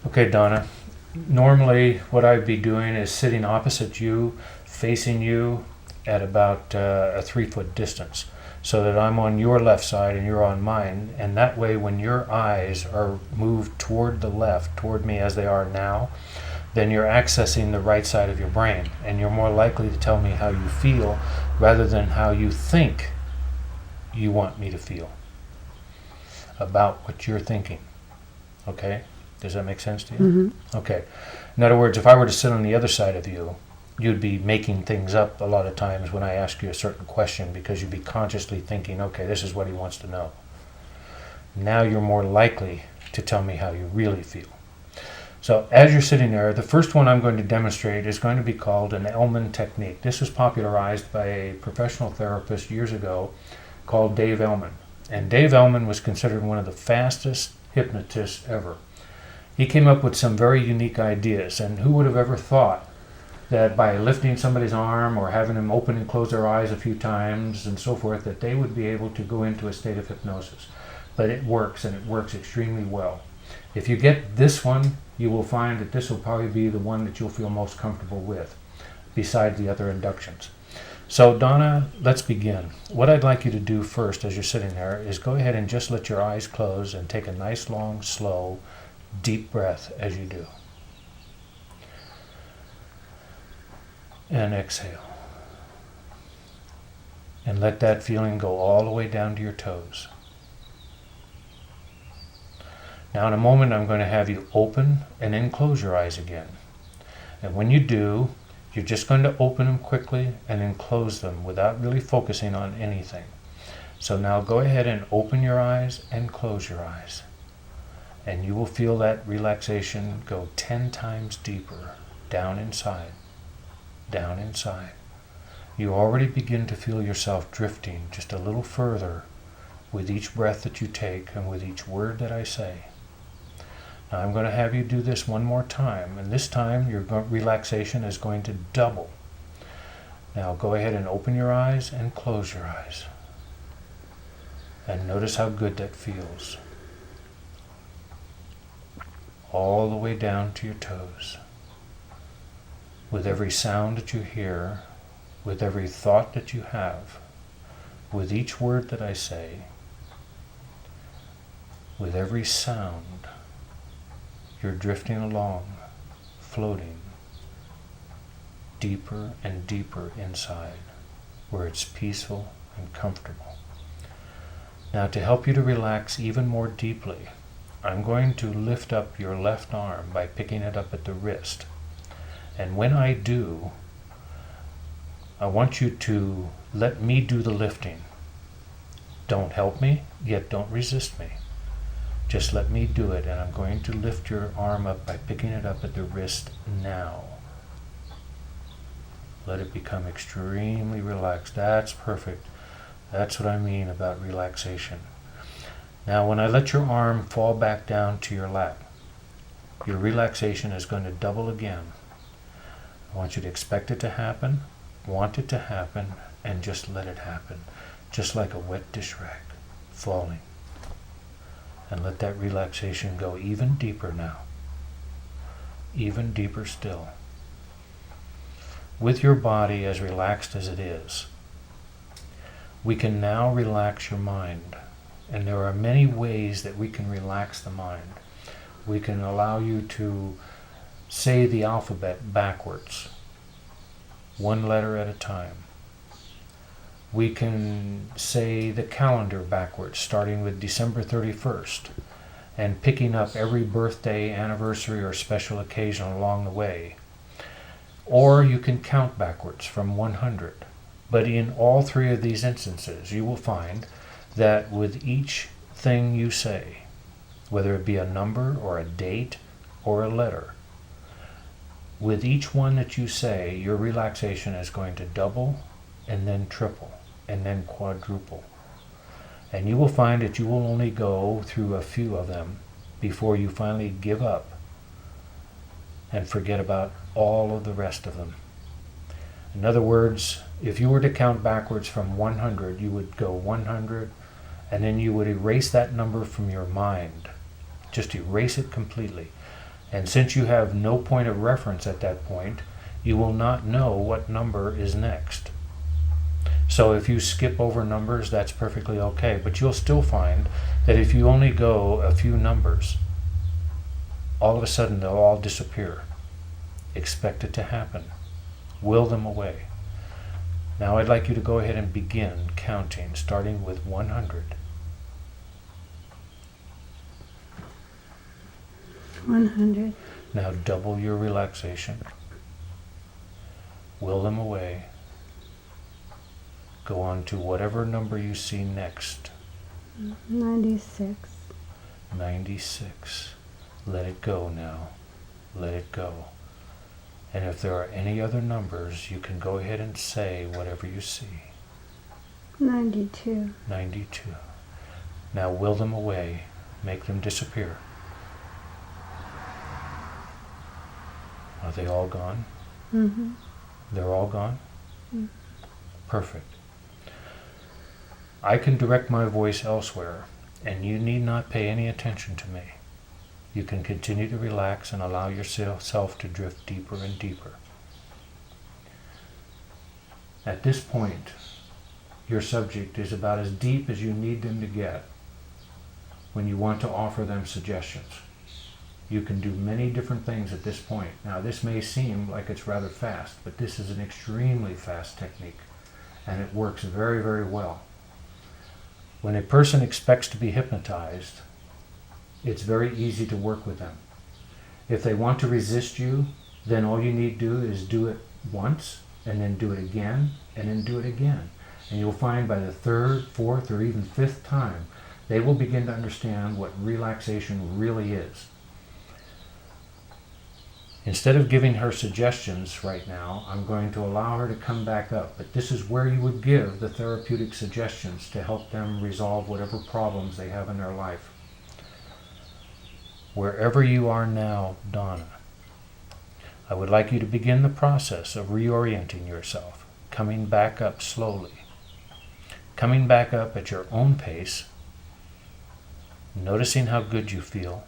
Okay, Donna. Normally, what I'd be doing is sitting opposite you, facing you at about a 3 foot distance, so that I'm on your left side and you're on mine. And that way, when your eyes are moved toward the left, toward me as they are now, then you're accessing the right side of your brain, and you're more likely to tell me how you feel rather than how you think you want me to feel about what you're thinking. Okay? Does that make sense to you? Mm-hmm. Okay. In other words, if I were to sit on the other side of you, you'd be making things up a lot of times when I ask you a certain question, because you'd be consciously thinking, okay, this is what he wants to know. Now you're more likely to tell me how you really feel. So as you're sitting there, the first one I'm going to demonstrate is going to be called an Ellman technique. This was popularized by a professional therapist years ago called Dave Ellman. And Dave Ellman was considered one of the fastest hypnotists ever. He came up with some very unique ideas, and who would have ever thought that by lifting somebody's arm or having them open and close their eyes a few times and so forth, that they would be able to go into a state of hypnosis. But it works, and it works extremely well. If you get this one, you will find that this will probably be the one that you'll feel most comfortable with, besides the other inductions. So Donna, let's begin. What I'd like you to do first as you're sitting there is go ahead and just let your eyes close and take a nice, long, slow, deep breath as you do. And exhale. And let that feeling go all the way down to your toes. Now in a moment I'm going to have you open and then close your eyes again. And when you do, you're just going to open them quickly and then close them without really focusing on anything. So now go ahead and open your eyes and close your eyes. And you will feel that relaxation go 10 times deeper, down inside, down inside. You already begin to feel yourself drifting just a little further with each breath that you take and with each word that I say. Now I'm going to have you do this one more time, and this time your relaxation is going to double. Now go ahead and open your eyes and close your eyes. And notice how good that feels. All the way down to your toes. With every sound that you hear, with every thought that you have, with each word that I say, with every sound, you're drifting along, floating, deeper and deeper inside, where it's peaceful and comfortable. Now to help you to relax even more deeply, I'm going to lift up your left arm by picking it up at the wrist. And when I do, I want you to let me do the lifting. Don't help me, yet don't resist me. Just let me do it, and I'm going to lift your arm up by picking it up at the wrist now. Let it become extremely relaxed. That's perfect. That's what I mean about relaxation. Now when I let your arm fall back down to your lap, your relaxation is going to double again. I want you to expect it to happen, want it to happen, and just let it happen. Just like a wet dish rag falling. And let that relaxation go even deeper now. Even deeper still. With your body as relaxed as it is, we can now relax your mind. And there are many ways that we can relax the mind. We can allow you to say the alphabet backwards, one letter at a time. We can say the calendar backwards, starting with December 31st, and picking up every birthday, anniversary, or special occasion along the way. Or you can count backwards from 100. But in all three of these instances, you will find that with each thing you say, whether it be a number or a date or a letter, with each one that you say, your relaxation is going to double and then triple and then quadruple. And you will find that you will only go through a few of them before you finally give up and forget about all of the rest of them. In other words, if you were to count backwards from 100, you would go 100, and then you would erase that number from your mind. Just erase it completely. And since you have no point of reference at that point, you will not know what number is next. So if you skip over numbers, that's perfectly okay, but you'll still find that if you only go a few numbers, all of a sudden they'll all disappear. Expect it to happen. Will them away. Now I'd like you to go ahead and begin counting, starting with 100. 100. Now double your relaxation. Will them away. Go on to whatever number you see next. 96. 96. Let it go now. Let it go. And if there are any other numbers, you can go ahead and say whatever you see. 92. 92. Now will them away. Make them disappear. Are they all gone? Mm-hmm. They're all gone? Mm. Perfect. I can direct my voice elsewhere, and you need not pay any attention to me. You can continue to relax and allow yourself to drift deeper and deeper. At this point, your subject is about as deep as you need them to get when you want to offer them suggestions. You can do many different things at this point. Now, this may seem like it's rather fast, but this is an extremely fast technique, and it works very, very well. When a person expects to be hypnotized, it's very easy to work with them. If they want to resist you, then all you need to do is do it once, and then do it again, and then do it again. And you'll find by the third, fourth, or even fifth time, they will begin to understand what relaxation really is. Instead of giving her suggestions right now, I'm going to allow her to come back up. But this is where you would give the therapeutic suggestions to help them resolve whatever problems they have in their life. Wherever you are now, Donna, I would like you to begin the process of reorienting yourself, coming back up slowly, coming back up at your own pace, noticing how good you feel,